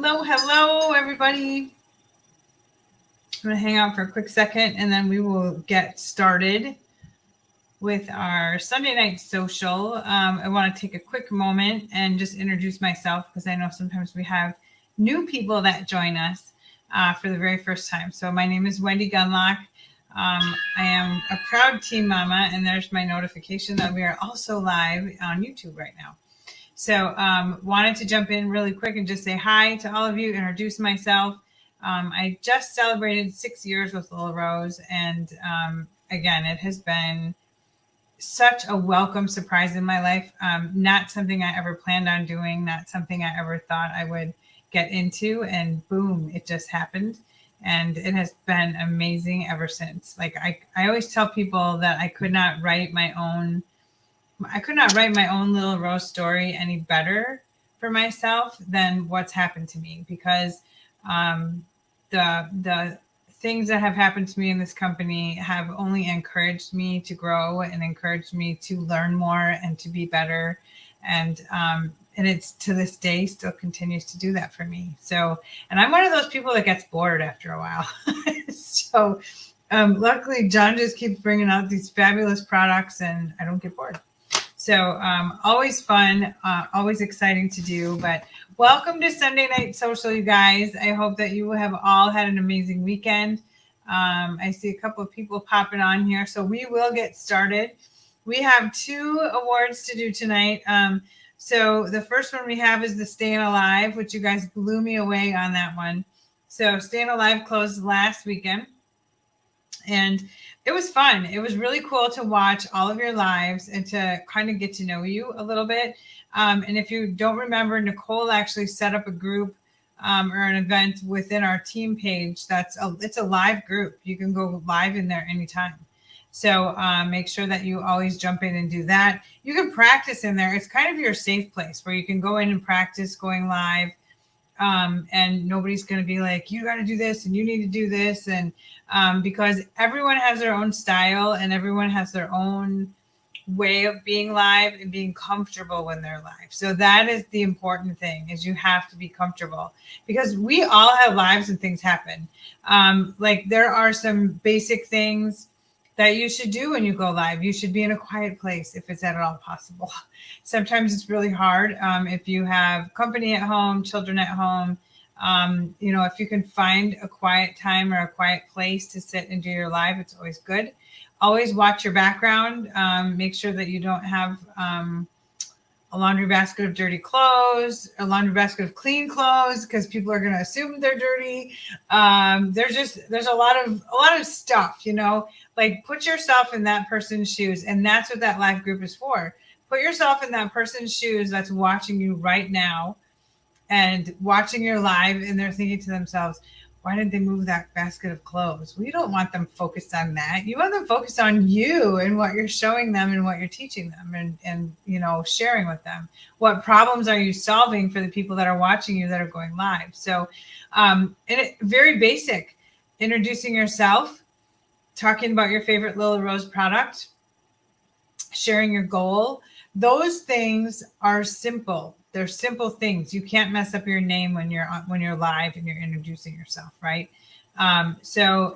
Hello, everybody. I'm going to hang out for a quick second and then we will get started with our Sunday night social. I want to take a quick moment and just introduce myself because I know sometimes we have new people that join us for the very first time. So my name is Wendy Gunlock. I am a proud teen mama, and there's my notification that we are also live on YouTube right now. So wanted to jump in really quick and just say hi to all of you, introduce myself. I just celebrated 6 years with Little Rose. And again, it has been such a welcome surprise in my life. Not something I ever planned on doing, not something I ever thought I would get into. And boom, it just happened. And it has been amazing ever since. Like I always tell people that I could not write my own Little Rose story any better for myself than what's happened to me, because the things that have happened to me in this company have only encouraged me to grow and encouraged me to learn more and to be better. And it's to this day still continues to do that for me. So, and I'm one of those people that gets bored after a while. So luckily John just keeps bringing out these fabulous products and I don't get bored. So always fun, always exciting to do. But welcome to Sunday Night Social, you guys. I hope that you have all had an amazing weekend. I see a couple of people popping on here. So we will get started. We have 2 awards to do tonight. So the first one we have is the Stayin Alive, which you guys blew me away on that one. So Stayin Alive closed last weekend. And it was fun. It was really cool to watch all of your lives and to kind of get to know you a little bit. And if you don't remember, Nicole actually set up a group or an event within our team page. It's a live group. You can go live in there anytime. So make sure that you always jump in and do that. You can practice in there. It's kind of your safe place where you can go in and practice going live. And nobody's going to be like, you got to do this and you need to do this. And because everyone has their own style and everyone has their own way of being live and being comfortable when they're live. So that is the important thing, is you have to be comfortable, because we all have lives and things happen. Like there are some basic things that you should do when you go live. You should be in a quiet place if it's at all possible. Sometimes it's really hard. If you have company at home, children at home, if you can find a quiet time or a quiet place to sit and do your live, it's always good. Always watch your background. Make sure that you don't have a laundry basket of dirty clothes, a laundry basket of clean clothes, because people are going to assume they're dirty. There's a lot of stuff, like put yourself in that person's shoes. And that's what that live group is for. Put yourself in that person's shoes that's watching you right now and watching your live, and they're thinking to themselves, why didn't they move that basket of clothes? We don't want them focused on that. You want them focused on you and what you're showing them and what you're teaching them and sharing with them. What problems are you solving for the people that are watching you that are going live? So very basic, introducing yourself, talking about your favorite Little Rose product, sharing your goal. Those things are simple. They're simple things. You can't mess up your name when you're live and you're introducing yourself, right? And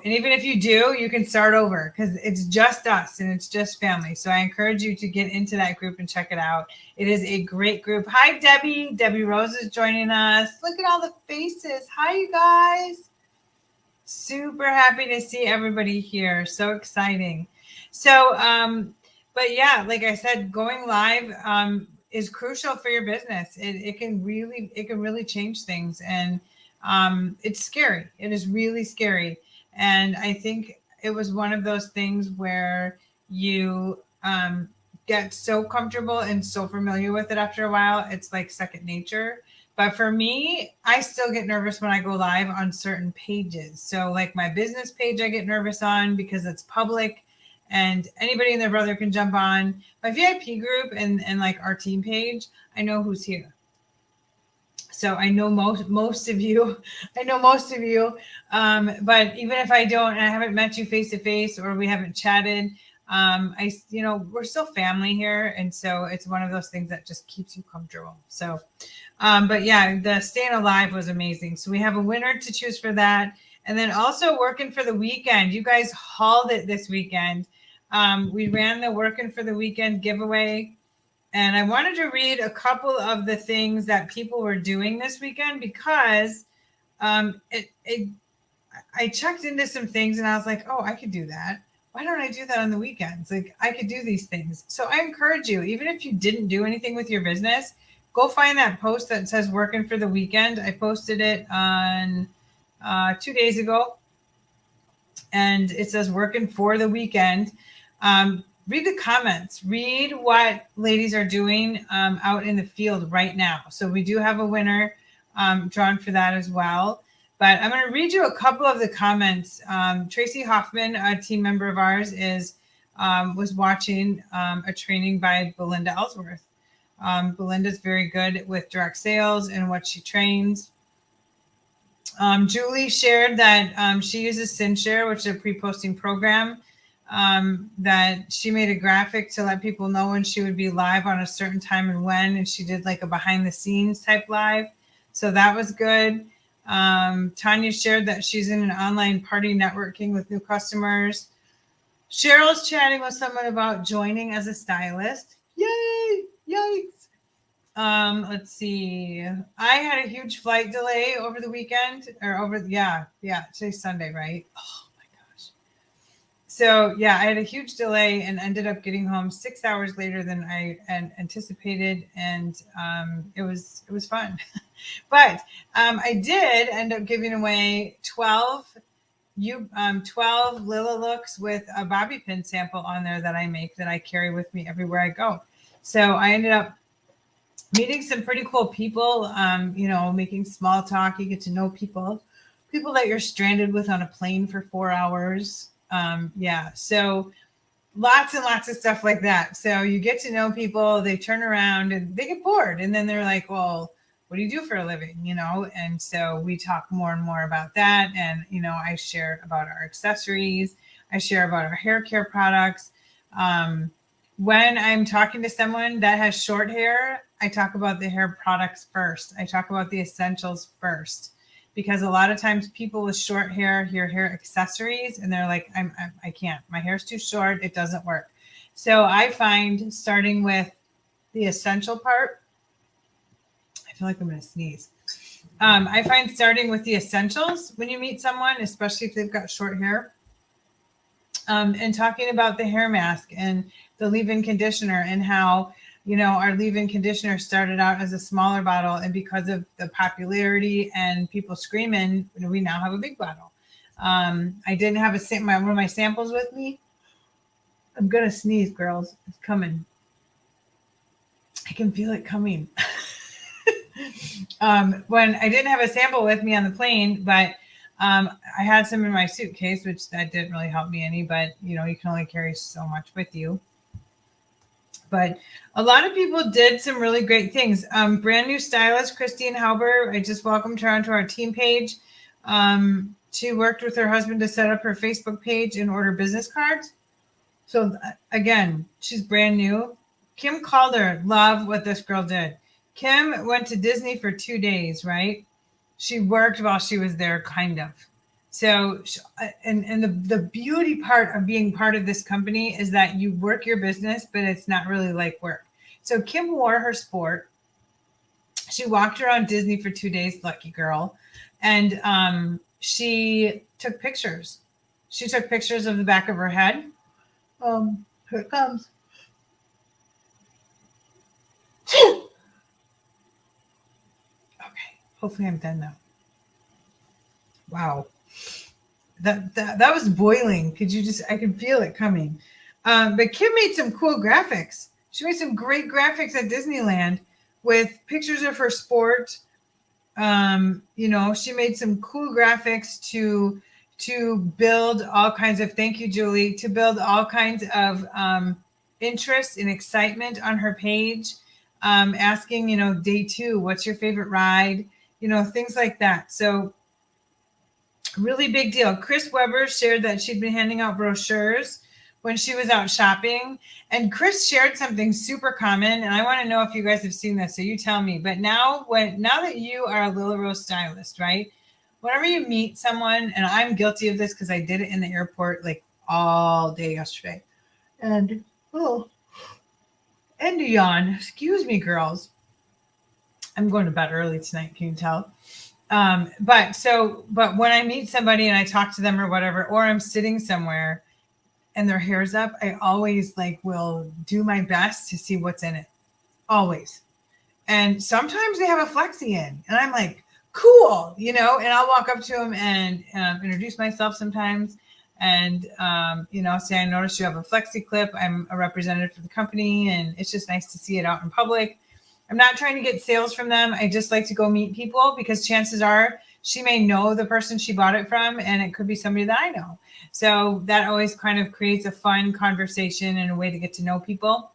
even if you do, you can start over, because it's just us and it's just family. So I encourage you to get into that group and check it out. It is a great group. Hi, Debbie. Debbie Rose is joining us. Look at all the faces. Hi, you guys. Super happy to see everybody here. So exciting. So, but yeah, like I said, going live is crucial for your business. It can really change things, and it's scary. It is really scary. And I think it was one of those things where you get so comfortable and so familiar with it after a while, it's like second nature. But for me, I still get nervous when I go live on certain pages. So like my business page, I get nervous on because it's public and anybody and their brother can jump on. My VIP group and like our team page, I know who's here. So I know most of you. I know most of you. But even if I don't, and I haven't met you face to face or we haven't chatted, we're still family here. And so it's one of those things that just keeps you comfortable. So, but yeah, the Stayin Alive was amazing. So we have a winner to choose for that. And then also working for the weekend. You guys hauled it this weekend. We ran the working for the weekend giveaway. And I wanted to read a couple of the things that people were doing this weekend because I checked into some things and I was like, oh, I could do that. Why don't I do that on the weekends? Like I could do these things. So I encourage you, even if you didn't do anything with your business, go find that post that says working for the weekend. I posted it on 2 days ago and it says working for the weekend. Read the comments, read what ladies are doing out in the field right now. So we do have a winner drawn for that as well. But I'm going to read you a couple of the comments. Tracy Hoffman, a team member of ours, was watching a training by Belinda Ellsworth. Belinda's very good with direct sales and what she trains. Julie shared that she uses SynShare, which is a pre-posting program, that she made a graphic to let people know when she would be live on a certain time and when, and she did like a behind the scenes type live. So that was good. Tanya shared that she's in an online party networking with new customers. Cheryl's chatting with someone about joining as a stylist. Yay! Yikes! Let's see. I had a huge flight delay over the weekend, today's Sunday, right? Oh my gosh. So yeah, I had a huge delay and ended up getting home 6 hours later than I anticipated, and it was fun. But I did end up giving away 12 Lila looks with a bobby pin sample on there that I make that I carry with me everywhere I go. So I ended up meeting some pretty cool people, making small talk. You get to know people that you're stranded with on a plane for 4 hours. So lots and lots of stuff like that. So you get to know people, they turn around and they get bored. And then they're like, well, what do you do for a living? And so we talk more and more about that. And, I share about our accessories. I share about our hair care products. When I'm talking to someone that has short hair, I talk about the hair products first. I talk about the essentials first, because a lot of times people with short hair hear hair accessories and they're like, I can't, my hair's too short. It doesn't work. So I find starting with the essential part, I feel like I'm going to sneeze. I find starting with the essentials when you meet someone, especially if they've got short hair, and talking about the hair mask and the leave-in conditioner and how, our leave-in conditioner started out as a smaller bottle. And because of the popularity and people screaming, we now have a big bottle. I didn't have one of my samples with me. I'm going to sneeze, girls. It's coming. I can feel it coming. When I didn't have a sample with me on the plane, but I had some in my suitcase, which that didn't really help me any, but you can only carry so much with you. But a lot of people did some really great things. Brand new stylist, Christy I just welcomed her onto our team page. She worked with her husband to set up her Facebook page and order business cards. So again, she's brand new. Kim Calder, love what this girl did. Kim went to Disney for 2 days, right? She worked while she was there, kind of. So, and the beauty part of being part of this company is that you work your business, but it's not really like work. So Kim wore her sport. She walked around Disney for 2 days, lucky girl. And she took pictures. She took pictures of the back of her head. Here it comes. Okay, hopefully I'm done now. Wow. That was boiling. I can feel it coming. But Kim made some cool graphics. She made some great graphics at Disneyland with pictures of her sport. She made some cool graphics to build all kinds of, thank you, Julie, to build all kinds of interest and excitement on her page. Asking, day 2, what's your favorite ride? Things like that. So really big deal. Chris Weber shared that she'd been handing out brochures when she was out shopping. And Chris shared something super common, and I want to know if you guys have seen this. So you tell me. But now that you are a Little Rose stylist, right? Whenever you meet someone, and I'm guilty of this because I did it in the airport like all day yesterday. And and a yawn. Excuse me, girls. I'm going to bed early tonight. Can you tell? But when I meet somebody and I talk to them or whatever, or I'm sitting somewhere and their hair's up, I always like will do my best to see what's in it. Always. And sometimes they have a flexi in, and I'm like, cool, and I'll walk up to them and introduce myself sometimes. And, say, I noticed you have a flexi clip. I'm a representative for the company, and it's just nice to see it out in public. I'm not trying to get sales from them. I just like to go meet people because chances are she may know the person she bought it from, and it could be somebody that I know. So that always kind of creates a fun conversation and a way to get to know people.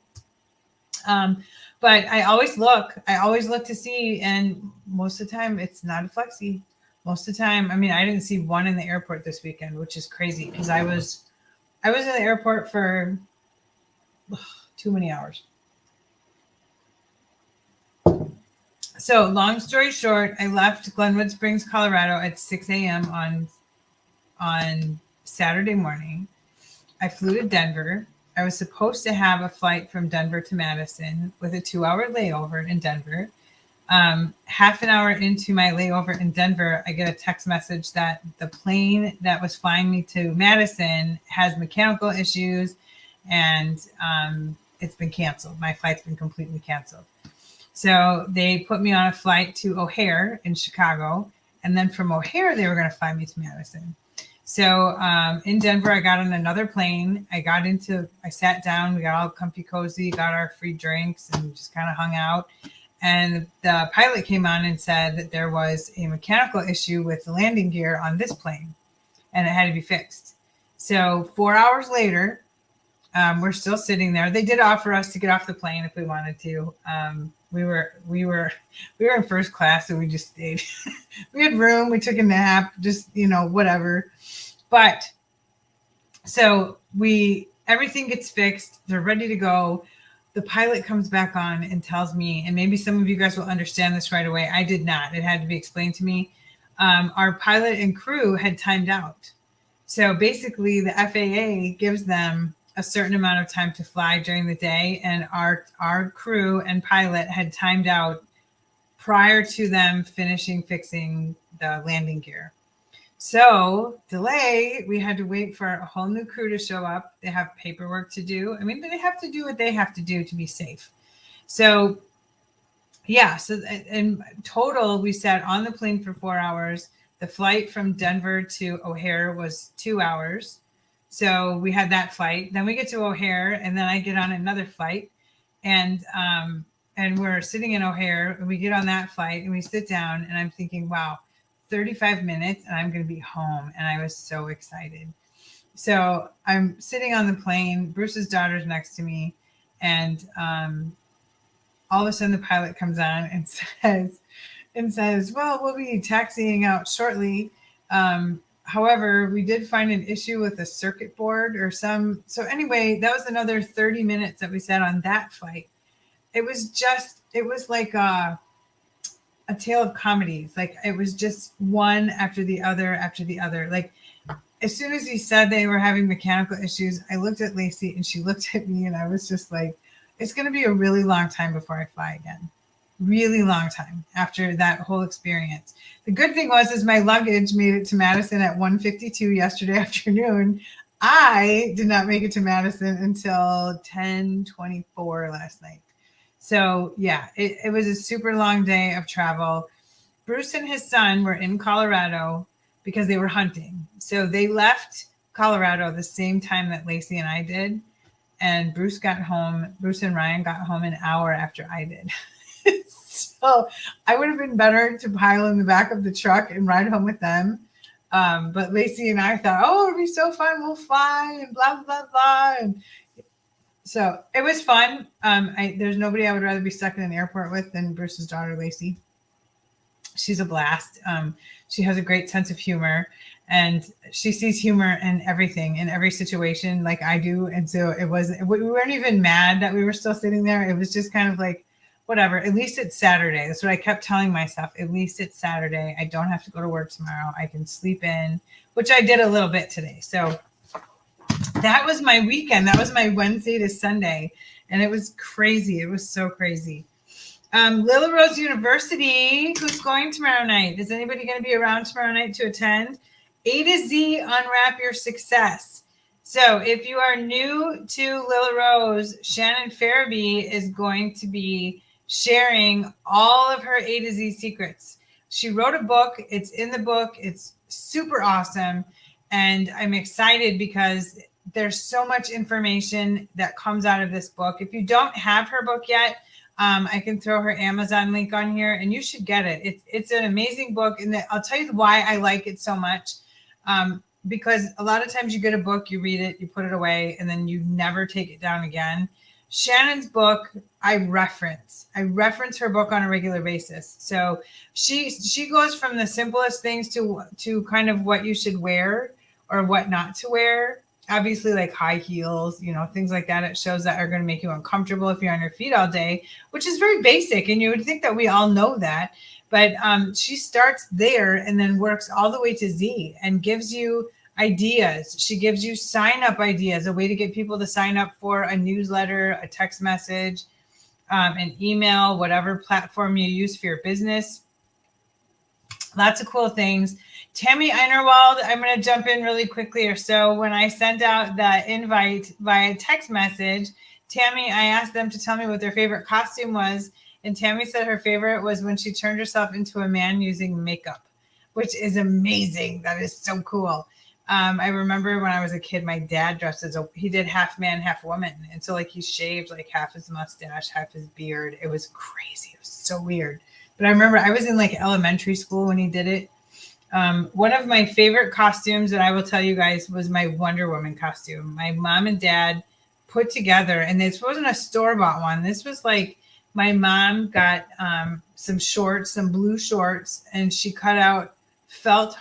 But I always look to see, and most of the time it's not a flexi. Most of the time, I mean, I didn't see one in the airport this weekend, which is crazy because I was in the airport for too many hours. So long story short, I left Glenwood Springs, Colorado at 6 a.m. on Saturday morning. I flew to Denver. I was supposed to have a flight from Denver to Madison with a 2-hour layover in Denver. Half an hour into my layover in Denver, I get a text message that the plane that was flying me to Madison has mechanical issues, and it's been canceled. My flight's been completely canceled. So they put me on a flight to O'Hare in Chicago, and then from O'Hare, they were going to fly me to Madison. So in Denver, I got on another plane. I sat down, we got all comfy cozy, got our free drinks, and just kind of hung out. And the pilot came on and said that there was a mechanical issue with the landing gear on this plane, and it had to be fixed. So 4 hours later, we're still sitting there. They did offer us to get off the plane if we wanted to. We were in first class, so we just stayed. We had room. We took a nap, just whatever. But so everything gets fixed. They're ready to go. The pilot comes back on and tells me, and maybe some of you guys will understand this right away. I did not. It had to be explained to me. Our pilot and crew had timed out. So basically, the FAA gives them a certain amount of time to fly during the day, and our crew and pilot had timed out prior to them finishing fixing the landing gear. So delay, we had to wait for a whole new crew to show up. They have paperwork to do. I mean, they have to do what they have to do to be safe. So yeah, so in total, we sat on the plane for 4 hours. The flight from Denver to O'Hare was 2 hours. So we had that flight. Then we get to O'Hare, and then I get on another flight, and we're sitting in O'Hare, and we get on that flight, and we sit down, and I'm thinking, wow, 35 minutes, and I'm going to be home. And I was so excited. So I'm sitting on the plane. Bruce's daughter's next to me, and all of a sudden the pilot comes on and says, well, we'll be taxiing out shortly. However, we did find an issue with the circuit board or some. So anyway, that was another 30 minutes that we sat on that flight. It was like a tale of comedies. Like it was just one after the other after the other. Like as soon as he said they were having mechanical issues, I looked at Lacey and she looked at me, and I was just like, it's going to be a really long time before I fly again. Really long time after that whole experience. The good thing was my luggage made it to Madison at 1:52 yesterday afternoon. I did not make it to Madison until 10:24 last night. So yeah, it was a super long day of travel. Bruce and his son were in Colorado because they were hunting. So they left Colorado the same time that Lacey and I did. And Bruce and Ryan got home an hour after I did. So I would have been better to pile in the back of the truck and ride home with them. But Lacey and I thought, oh, it'll be so fun. We'll fly and blah, blah, blah. And so it was fun. There's nobody I would rather be stuck in an airport with than Bruce's daughter, Lacey. She's a blast. She has a great sense of humor, and she sees humor in everything, in every situation, like I do. And so we weren't even mad that we were still sitting there. It was just kind of like, whatever. At least it's Saturday. That's what I kept telling myself. At least it's Saturday. I don't have to go to work tomorrow. I can sleep in, which I did a little bit today. So that was my weekend. That was my Wednesday to Sunday, and it was crazy. It was so crazy. Lily Rose University, who's going tomorrow night? Is anybody going to be around tomorrow night to attend? A to Z, Unwrap Your Success. So if you are new to Lily Rose, Shannon Farabee is going to be sharing all of her A to Z secrets. She wrote a book. It's in the book. It's super awesome. And I'm excited because there's so much information that comes out of this book. If you don't have her book yet, I can throw her Amazon link on here, and you should get it. It's an amazing book, and I'll tell you why I like it so much. Because a lot of times you get a book, you read it, you put it away, and then you never take it down again. Shannon's book, I reference her book on a regular basis. So she goes from the simplest things to kind of what you should wear or what not to wear. Obviously, like high heels, things like that. It shows that are going to make you uncomfortable if you're on your feet all day, which is very basic. And you would think that we all know that. But she starts there and then works all the way to Z and gives you ideas. She gives you sign up ideas, a way to get people to sign up for a newsletter, a text message, an email, whatever platform you use for your business. Lots of cool things. Tammy Einerwald, I'm going to jump in really quickly or so. When I sent out the invite via text message, Tammy, I asked them to tell me what their favorite costume was. And Tammy said her favorite was when she turned herself into a man using makeup, which is amazing. That is so cool. I remember when I was a kid, my dad dressed he did half man, half woman. And so he shaved half his mustache, half his beard. It was crazy. It was so weird. But I remember I was in elementary school when he did it. One of my favorite costumes that I will tell you guys was my Wonder Woman costume. My mom and dad put together, and this wasn't a store-bought one. This was my mom got some shorts, some blue shorts, and she cut out felt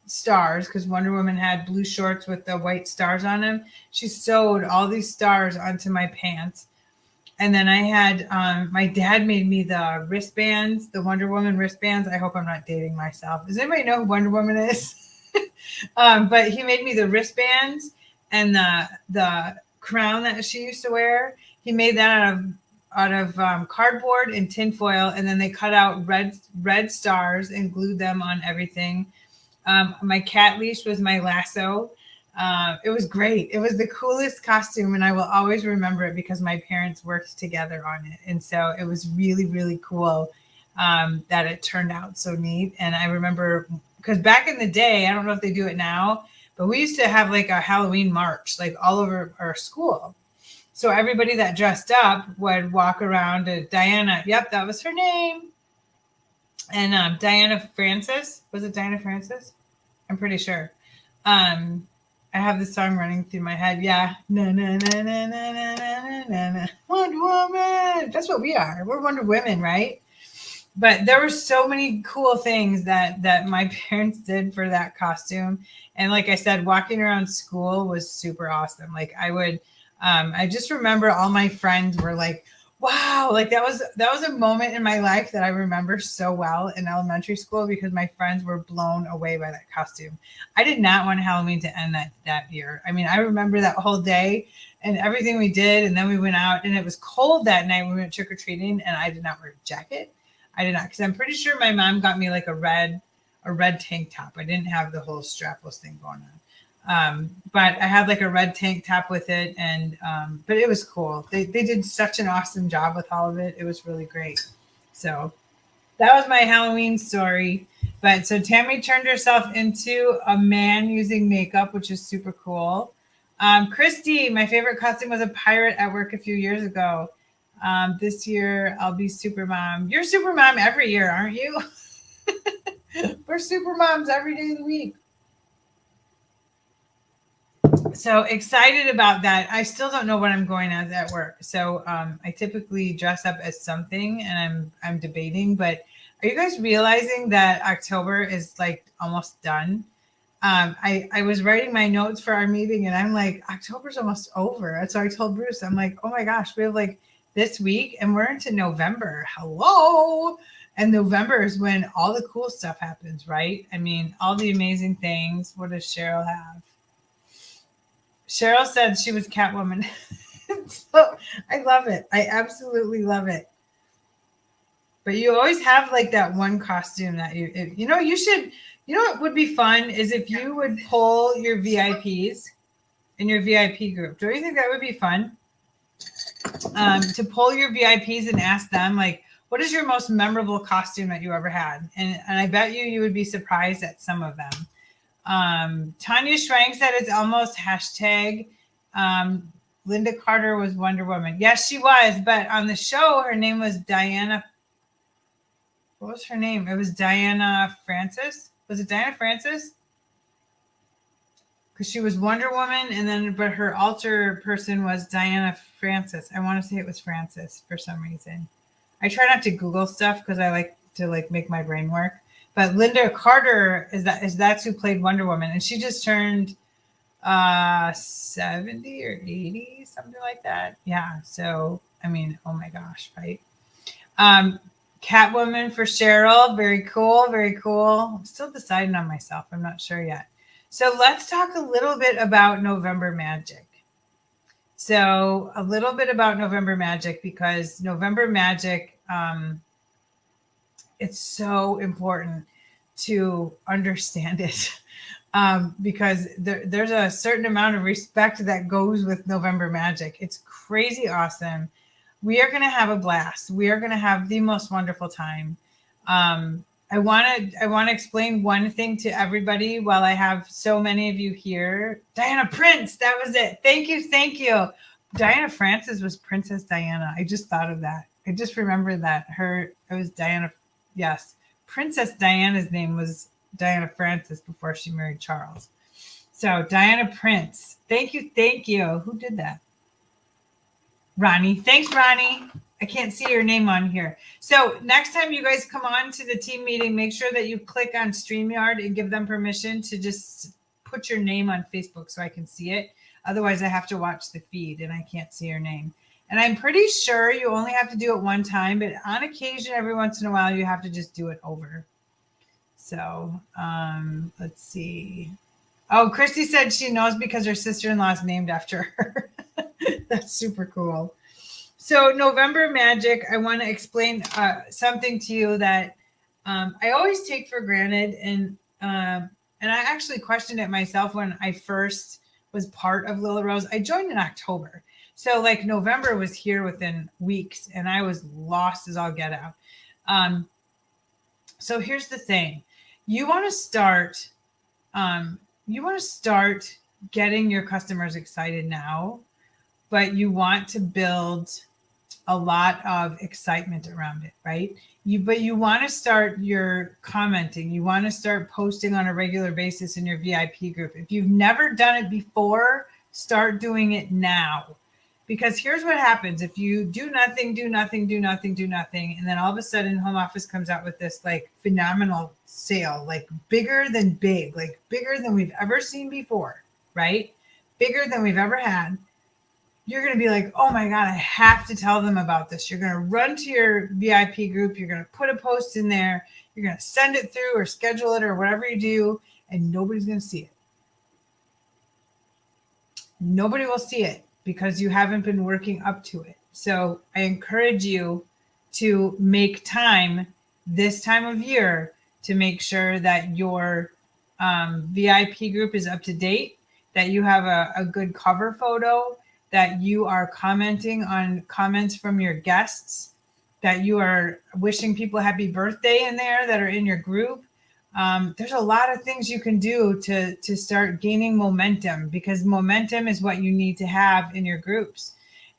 stars because Wonder Woman had blue shorts with the white stars on them. She sewed all these stars onto my pants. And then I had, my dad made me the wristbands, the Wonder Woman wristbands. I hope I'm not dating myself. Does anybody know who Wonder Woman is? But he made me the wristbands and the crown that she used to wear. He made that out of cardboard and tinfoil. And then they cut out red stars and glued them on everything. My cat leash was my lasso. It was great. It was the coolest costume, and I will always remember it because my parents worked together on it. And so it was really, really cool that it turned out so neat. And I remember because back in the day, I don't know if they do it now, but we used to have a Halloween march all over our school. So everybody that dressed up would walk around to Diana. Yep, that was her name. And Diana Francis. Was it Diana Francis? I'm pretty sure. I have the song running through my head. Yeah. Na, na, na, na, na, na, na, na, na. Wonder Woman. That's what we are. We're Wonder Women, right? But there were so many cool things that my parents did for that costume. And like I said, walking around school was super awesome. I just remember all my friends were wow, that was a moment in my life that I remember so well in elementary school because my friends were blown away by that costume. I did not want Halloween to end that year. I mean, I remember that whole day and everything we did, and then we went out, and it was cold that night. We went trick-or-treating, and I did not wear a jacket. I did not, because I'm pretty sure my mom got me a red tank top. I didn't have the whole strapless thing going on. But I had a red tank top with it, and but it was cool. They did such an awesome job with all of it. It was really great. So that was my Halloween story. But so Tammy turned herself into a man using makeup, which is super cool. Christy, my favorite costume was a pirate at work a few years ago. This year I'll be super mom. You're super mom every year, aren't you? We're super moms every day of the week. So excited about that. I still don't know what I'm going as at work. So I typically dress up as something, and I'm debating, but Are you guys realizing that October is like almost done? I was writing my notes for our meeting and I'm like, October's almost over. And so I told Bruce, I'm like, oh my gosh, we have like this week and we're into November. Hello. And November is when all the cool stuff happens, right? I mean, all the amazing things. What does Cheryl have? Cheryl said she was Catwoman. So I love it. I absolutely love it. But you always have like that one costume that you should, what would be fun is if you would poll your VIPs in your VIP group. Don't you think that would be fun? To poll your VIPs and ask them like, what is your most memorable costume that you ever had? And I bet you would be surprised at some of them. Tanya Schrank said it's almost hashtag. Linda Carter was Wonder Woman. Yes, she was. But on the show, her name was Diana. What was her name? It was Diana Francis. Was it Diana Francis? Because she was Wonder Woman, but her alter person was Diana Francis. I want to say it was Francis for some reason. I try not to Google stuff because I like to make my brain work. But Linda Carter that's who played Wonder Woman, and she just turned 70 or 80, something like that. Yeah. So I mean, oh my gosh, right? Catwoman for Cheryl. Very cool. Very cool. I'm still deciding on myself. I'm not sure yet. So let's talk a little bit about November Magic. So a little bit about November Magic, because November Magic, it's so important to understand it. Because there's a certain amount of respect that goes with November Magic. It's crazy awesome. We are going to have a blast. We are going to have the most wonderful time. I want to explain one thing to everybody while I have so many of you here. Diana Prince, that was it. Thank you. Diana Francis was Princess Diana. I just thought of that. I just remembered that. It was Diana. Yes. Princess Diana's name was Diana Francis before she married Charles. So Diana Prince. Thank you. Who did that? Ronnie. Thanks, Ronnie. I can't see your name on here. So next time you guys come on to the team meeting, make sure that you click on StreamYard and give them permission to just put your name on Facebook so I can see it. Otherwise, I have to watch the feed and I can't see your name. And I'm pretty sure you only have to do it one time, but on occasion, every once in a while, you have to just do it over. So let's see. Oh, Christy said she knows because her sister-in-law is named after her. That's super cool. So November Magic, I want to explain something to you that I always take for granted. And I actually questioned it myself when I first was part of Lila Rose. I joined in October. So like November was here within weeks and I was lost as all get out. So here's the thing. You want to start getting your customers excited now, but you want to build a lot of excitement around it, right? But you want to start your commenting. You want to start posting on a regular basis in your VIP group. If you've never done it before, start doing it now. Because here's what happens. If you do nothing, and then all of a sudden home office comes out with this like phenomenal sale, like bigger than big, like bigger than we've ever seen before, right? Bigger than we've ever had. You're going to be like, oh my God, I have to tell them about this. You're going to run to your VIP group. You're going to put a post in there. You're going to send it through or schedule it or whatever you do, and nobody's going to see it. Nobody will see it because you haven't been working up to it. So I encourage you to make time this time of year to make sure that your VIP group is up to date, that you have a good cover photo, that you are commenting on comments from your guests, that you are wishing people happy birthday in there that are in your group. There's a lot of things you can do to start gaining momentum, because momentum is what you need to have in your groups.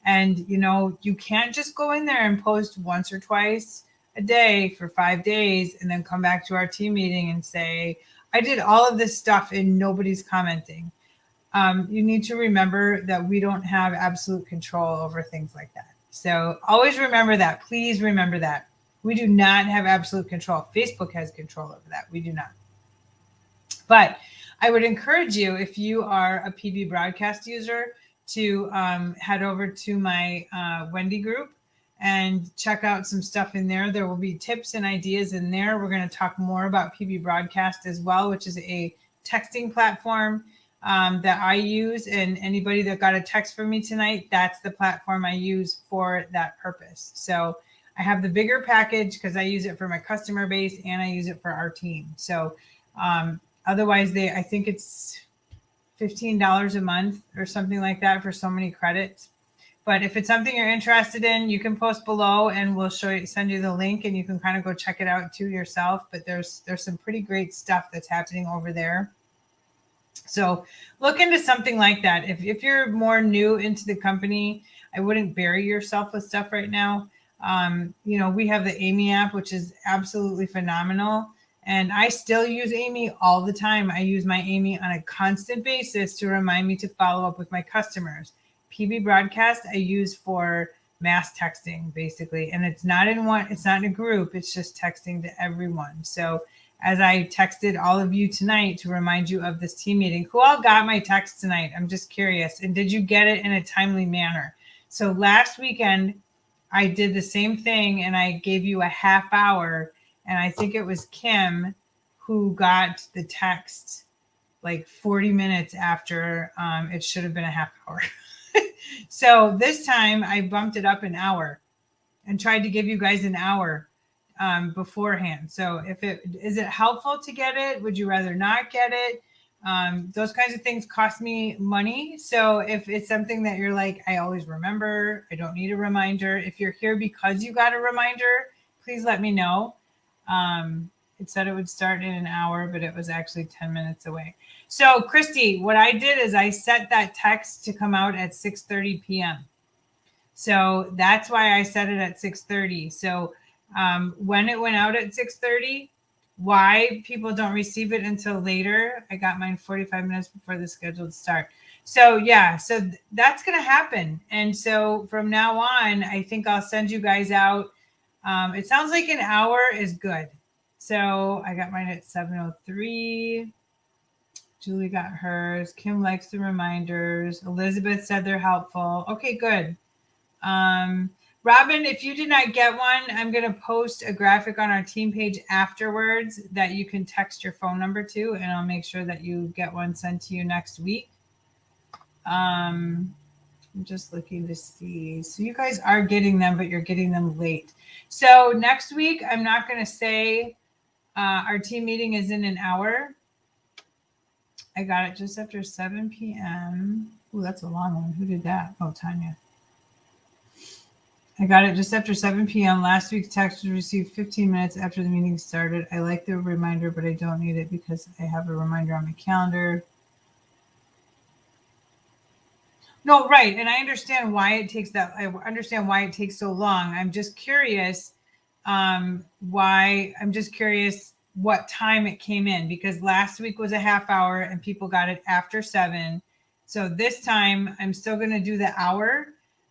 And, you can't just go in there and post once or twice a day for 5 days and then come back to our team meeting and say, I did all of this stuff and nobody's commenting. You need to remember that we don't have absolute control over things like that. So always remember that. Please remember that. We do not have absolute control. Facebook has control over that. We do not. But I would encourage you, if you are a PB broadcast user, to head over to my Wendy group and check out some stuff in there. There will be tips and ideas in there. We're going to talk more about PB broadcast as well, which is a texting platform that I use. And anybody that got a text from me tonight, that's the platform I use for that purpose. So I have the bigger package because I use it for my customer base and I use it for our team. So otherwise, I think it's $15 a month or something like that for so many credits. But if it's something you're interested in, you can post below and we'll send you the link and you can kind of go check it out too yourself. But there's some pretty great stuff that's happening over there. So look into something like that. If you're more new into the company, I wouldn't bury yourself with stuff right now. We have the Amy app, which is absolutely phenomenal. And I still use Amy all the time. I use my Amy on a constant basis to remind me to follow up with my customers. PB broadcast I use for mass texting basically. And it's not in a group. It's just texting to everyone. So as I texted all of you tonight to remind you of this team meeting, who all got my text tonight? I'm just curious. And did you get it in a timely manner? So last weekend, I did the same thing and I gave you a half hour. And I think it was Kim who got the text like 40 minutes after it should have been a half hour. So this time I bumped it up an hour and tried to give you guys an hour beforehand. So is it helpful to get it? Would you rather not get it? Those kinds of things cost me money. So if it's something that you're like, I always remember, I don't need a reminder. If you're here because you got a reminder, please let me know. It said it would start in an hour, but it was actually 10 minutes away. So Christy, what I did is I set that text to come out at 6:30 p.m. So that's why I set it at 6:30. So when it went out at 6:30, why people don't receive it until later, I got mine 45 minutes before the scheduled start. So yeah, so that's going to happen. And so from now on, I think I'll send you guys out. It sounds like an hour is good. So I got mine at 7:03. Julie got hers. Kim likes the reminders. Elizabeth said they're helpful. Okay, good. Robin, if you did not get one, I'm going to post a graphic on our team page afterwards that you can text your phone number to, and I'll make sure that you get one sent to you next week. I'm just looking to see. So you guys are getting them, but you're getting them late. So next week, I'm not going to say our team meeting is in an hour. I got it just after 7 p.m. Oh, that's a long one. Who did that? Oh, Tanya. I got it just after 7 p.m. Last week's text was received 15 minutes after the meeting started. I like the reminder, but I don't need it because I have a reminder on my calendar. No, right. And I understand why it takes that. I understand why it takes so long. I'm just curious what time it came in, because last week was a half hour and people got it after 7. So this time I'm still going to do the hour,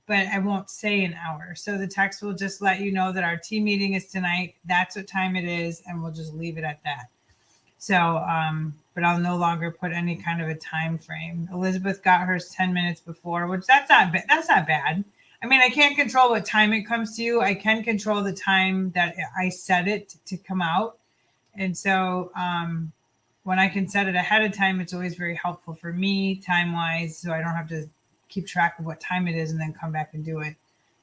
but I won't say an hour. So the text will just let you know that our team meeting is tonight. That's what time it is. And we'll just leave it at that. So, but I'll no longer put any kind of a time frame. Elizabeth got hers 10 minutes before, which that's not bad. I mean, I can't control what time it comes to you. I can control the time that I set it to come out. And so when I can set it ahead of time, it's always very helpful for me time-wise, so I don't have to keep track of what time it is and then come back and do it.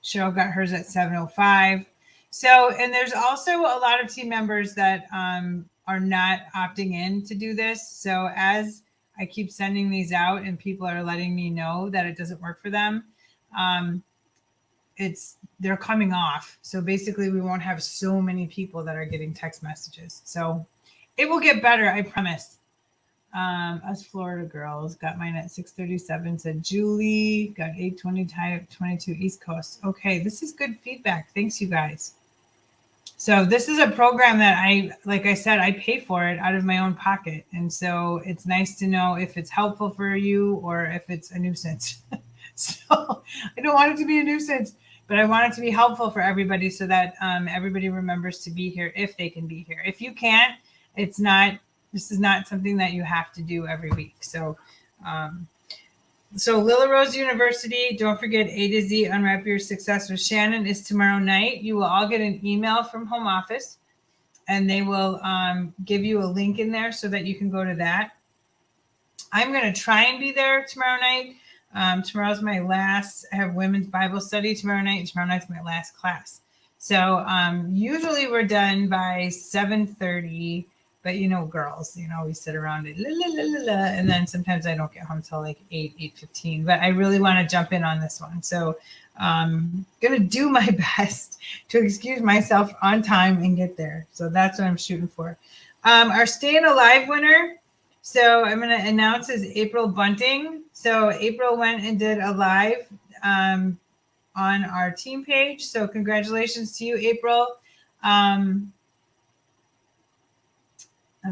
Cheryl got hers at 7:05. So, and there's also a lot of team members that are not opting in to do this. So as I keep sending these out and people are letting me know that it doesn't work for them, they're coming off. So basically we won't have so many people that are getting text messages. So it will get better, I promise. Us Florida girls got mine at 6:37, said Julie, got 8:22 East Coast. Okay, this is good feedback. Thanks, you guys. So this is a program that like I said, I pay for it out of my own pocket. And so it's nice to know if it's helpful for you or if it's a nuisance. So I don't want it to be a nuisance. but I want it to be helpful for everybody so that everybody remembers to be here if they can be here. If you can't, this is not something that you have to do every week. So, Lila Rose University, don't forget A to Z Unwrap Your Success with Shannon is tomorrow night. You will all get an email from home office, and they will give you a link in there so that you can go to that. I'm going to try and be there tomorrow night. Tomorrow's my last, I have women's Bible study tomorrow night. Tomorrow night's my last class. So usually we're done by 7:30, but girls, we sit around it, and then sometimes I don't get home till like 8:15, but I really want to jump in on this one. So I'm going to do my best to excuse myself on time and get there. So that's what I'm shooting for. Our Stayin Alive winner, so I'm going to announce is April Bunting. So April went and did a live on our team page. So congratulations to you, April. I'm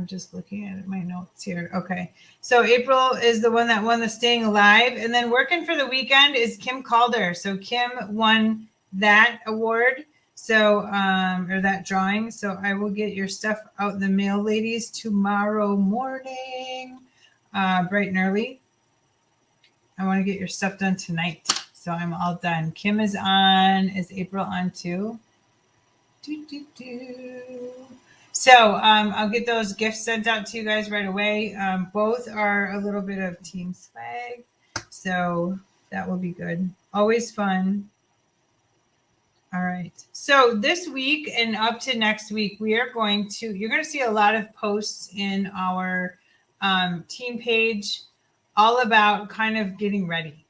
just looking at my notes here. Okay. So April is the one that won the Stayin Alive. And then working for the weekend is Kim Calder. So Kim won that award. So, or that drawing. So I will get your stuff out in the mail, ladies, tomorrow morning, bright and early. I want to get your stuff done tonight. So I'm all done. Kim is on. Is April on too? So I'll get those gifts sent out to you guys right away. Both are a little bit of team swag. So that will be good. Always fun. All right. So this week and up to next week, you're going to see a lot of posts in our team page all about kind of getting ready,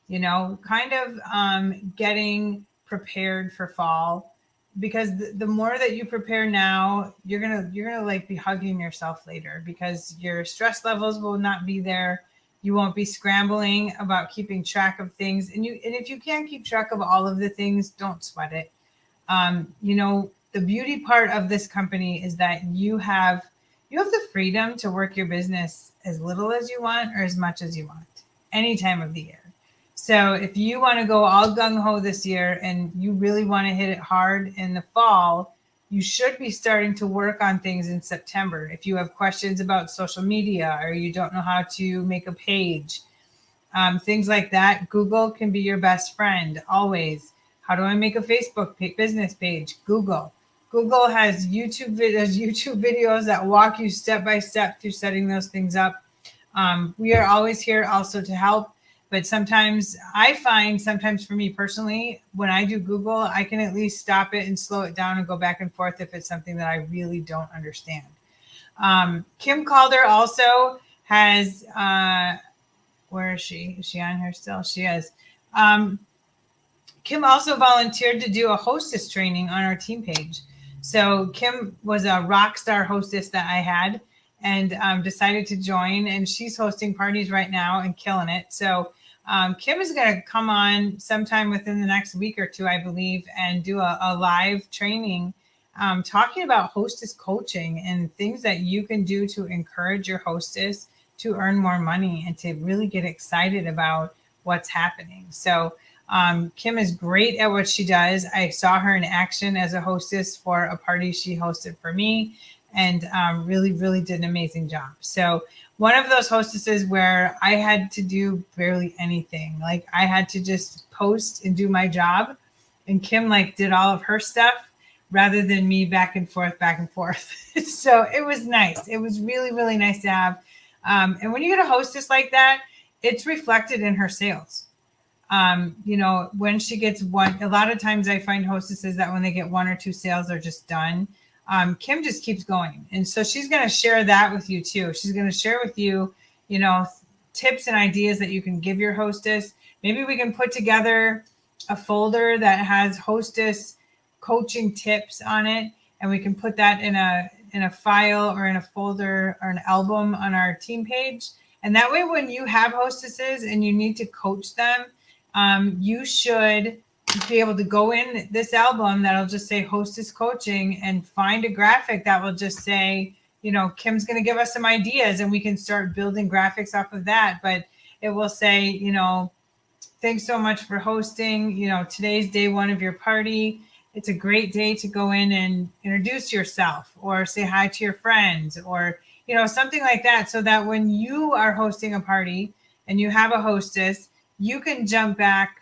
kind of getting prepared for fall, because the more that you prepare now, you're going to like be hugging yourself later because your stress levels will not be there. You won't be scrambling about keeping track of things. And if you can't keep track of all of the things, don't sweat it. The beauty part of this company is that you have the freedom to work your business as little as you want or as much as you want, any time of the year. So if you want to go all gung-ho this year and you really want to hit it hard in the fall, you should be starting to work on things in September. If you have questions about social media or you don't know how to make a page, things like that, Google can be your best friend always. How do I make a Facebook business page? Google. Google has YouTube videos that walk you step by step through setting those things up. We are always here also to help. But sometimes I find, for me personally, when I do Google, I can at least stop it and slow it down and go back and forth if it's something that I really don't understand. Kim Calder also has, where is she? Is she on here still? She is. Kim also volunteered to do a hostess training on our team page. So Kim was a rock star hostess that I had and decided to join, and she's hosting parties right now and killing it. So Kim is going to come on sometime within the next week or two, I believe, and do a live training talking about hostess coaching and things that you can do to encourage your hostess to earn more money and to really get excited about what's happening. So Kim is great at what she does. I saw her in action as a hostess for a party she hosted for me, and really, really did an amazing job. So one of those hostesses where I had to do barely anything. Like I had to just post and do my job, and Kim did all of her stuff rather than me back and forth. So it was nice. It was really, really nice to have. And when you get a hostess like that, it's reflected in her sales. When she gets one, a lot of times I find hostesses that when they get one or two sales, they're just done. Kim just keeps going. And so she's going to share that with you too. She's going to share with you, tips and ideas that you can give your hostess. Maybe we can put together a folder that has hostess coaching tips on it. And we can put that in a file or in a folder or an album on our team page. And that way, when you have hostesses and you need to coach them, you should be able to go in this album that'll just say hostess coaching and find a graphic that will just say, Kim's going to give us some ideas and we can start building graphics off of that. But it will say, thanks so much for hosting. Today's day one of your party. It's a great day to go in and introduce yourself or say hi to your friends or, something like that. So that when you are hosting a party and you have a hostess, you can jump back.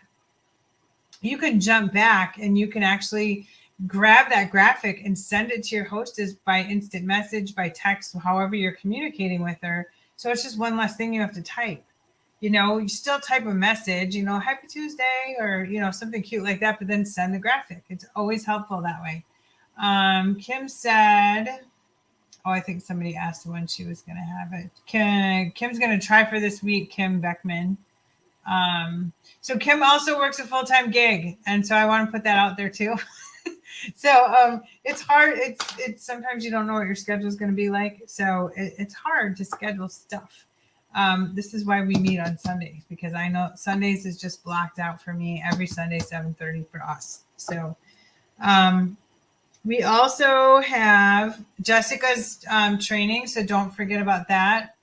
And you can actually grab that graphic and send it to your hostess by instant message, by text, however you're communicating with her. So it's just one less thing you have to type. You still type a message, happy Tuesday or, something cute like that, but then send the graphic. It's always helpful that way. Kim said, I think somebody asked when she was going to have it. Kim's going to try for this week, Kim Beckman. So Kim also works a full-time gig. And so I want to put that out there too. So it's hard. It's sometimes you don't know what your schedule is going to be like. So it's hard to schedule stuff. This is why we meet on Sundays, because I know Sundays is just blocked out for me every Sunday, 7:30 for us. So we also have Jessica's training. So don't forget about that.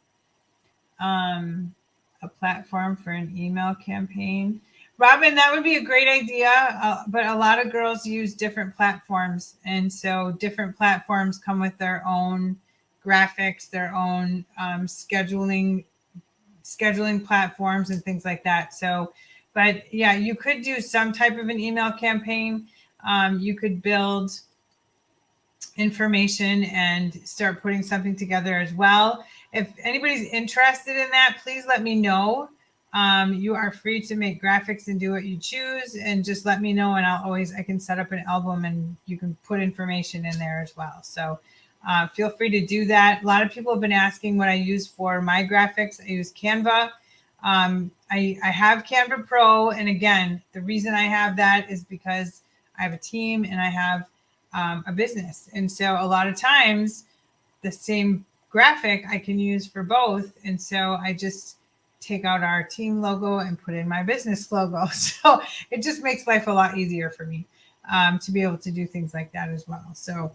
A platform for an email campaign. Robin, that would be a great idea. But a lot of girls use different platforms. And so different platforms come with their own graphics, their own scheduling platforms and things like that. So, but yeah, you could do some type of an email campaign. You could build information and start putting something together as well. If anybody's interested in that, please let me know. You are free to make graphics and do what you choose, and just let me know, and I can set up an album and you can put information in there as well. So feel free to do that. A lot of people have been asking what I use for my graphics. I use Canva. I have Canva Pro. And again, the reason I have that is because I have a team and I have a business. And so a lot of times the same graphic I can use for both. And so I just take out our team logo and put in my business logo. So it just makes life a lot easier for me to be able to do things like that as well. So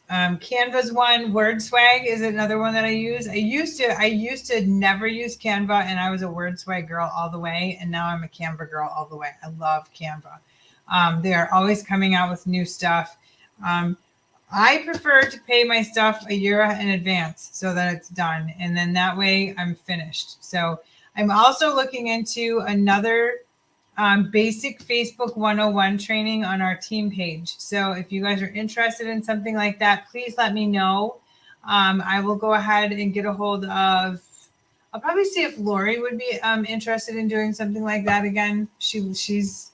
Canva's one. WordSwag is another one that I use. I used to never use Canva, and I was a WordSwag girl all the way, and now I'm a Canva girl all the way. I love Canva. They are always coming out with new stuff. I prefer to pay my stuff a year in advance so that it's done, and then that way I'm finished. So I'm also looking into another basic Facebook 101 training on our team page. So if you guys are interested in something like that, please let me know. I will go ahead and get a hold of, I'll probably see if Lori would be interested in doing something like that again. She's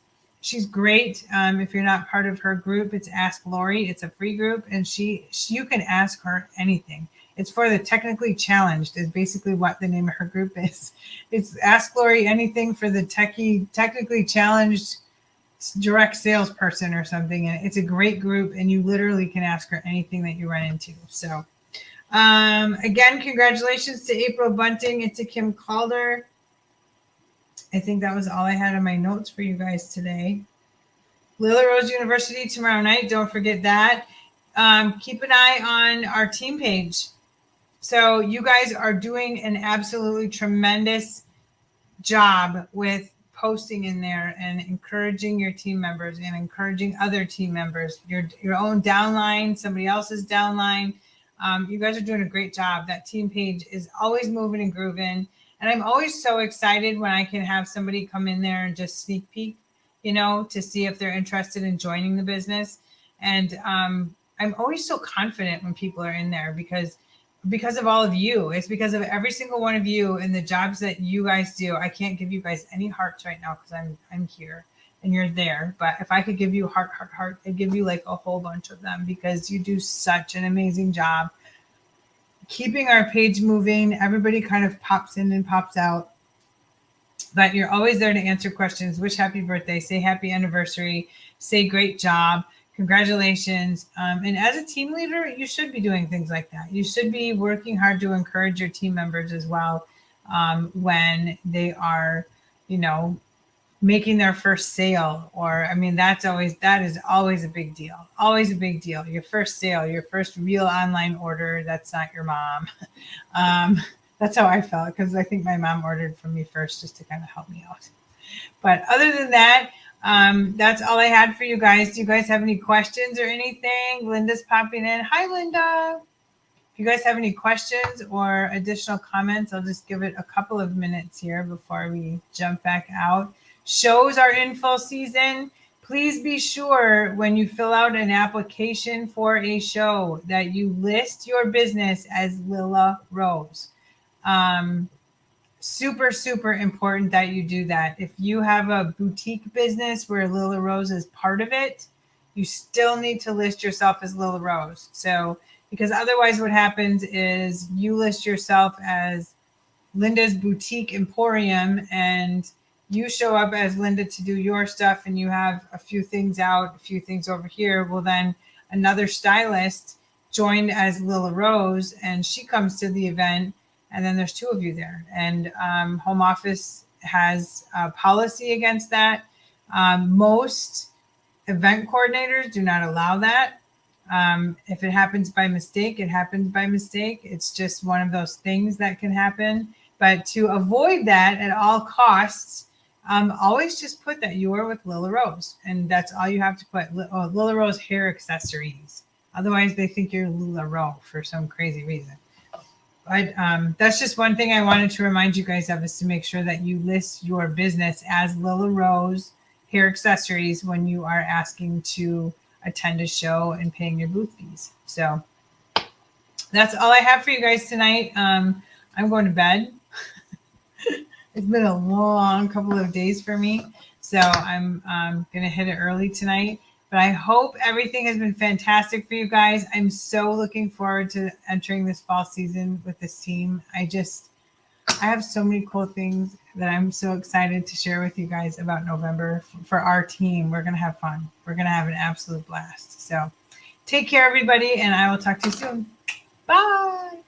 great. If you're not part of her group, it's Ask Lori. It's a free group, and you can ask her anything. It's for the technically challenged is basically what the name of her group is. It's Ask Lori anything for the technically challenged direct salesperson or something. And it's a great group, and you literally can ask her anything that you run into. So again, congratulations to April Bunting and to Kim Calder. I think that was all I had on my notes for you guys today. Lily Rose University tomorrow night. Don't forget that. Keep an eye on our team page. So you guys are doing an absolutely tremendous job with posting in there and encouraging your team members and encouraging other team members, your own downline, somebody else's downline. You guys are doing a great job. That team page is always moving and grooving. And I'm always so excited when I can have somebody come in there and just sneak peek, to see if they're interested in joining the business. And I'm always so confident when people are in there because of all of you. It's because of every single one of you and the jobs that you guys do. I can't give you guys any hearts right now because I'm here and you're there. But if I could give you heart, I'd give you like a whole bunch of them because you do such an amazing job keeping our page moving. Everybody kind of pops in and pops out, but you're always there to answer questions, wish happy birthday, say happy anniversary, say great job, congratulations. And as a team leader, you should be doing things like that. You should be working hard to encourage your team members as well when they are, making their first sale. Or, that is always a big deal. Always a big deal. Your first sale, your first real online order. That's not your mom. That's how I felt because I think my mom ordered from me first just to kind of help me out. But other than that, that's all I had for you guys. Do you guys have any questions or anything? Linda's popping in. Hi, Linda. If you guys have any questions or additional comments, I'll just give it a couple of minutes here before we jump back out. Shows are in full season. Please be sure when you fill out an application for a show that you list your business as Lila Rose. Super, super important that you do that. If you have a boutique business where Lila Rose is part of it, you still need to list yourself as Lila Rose. So, because otherwise what happens is you list yourself as Linda's Boutique Emporium and you show up as Linda to do your stuff and you have a few things out, a few things over here. Well, then another stylist joined as Lila Rose and she comes to the event and then there's two of you there. And home office has a policy against that. Most event coordinators do not allow that. If it happens by mistake, it happens by mistake. It's just one of those things that can happen. But to avoid that at all costs, always just put that you are with Lila Rose. And that's all you have to put. Lila Rose hair accessories. Otherwise, they think you're Lila Rose for some crazy reason. But that's just one thing I wanted to remind you guys of is to make sure that you list your business as Lila Rose hair accessories when you are asking to attend a show and paying your booth fees. So that's all I have for you guys tonight. I'm going to bed. It's been a long couple of days for me. So I'm going to hit it early tonight. But I hope everything has been fantastic for you guys. I'm so looking forward to entering this fall season with this team. I have so many cool things that I'm so excited to share with you guys about November for our team. We're going to have fun. We're going to have an absolute blast. So take care, everybody, and I will talk to you soon. Bye.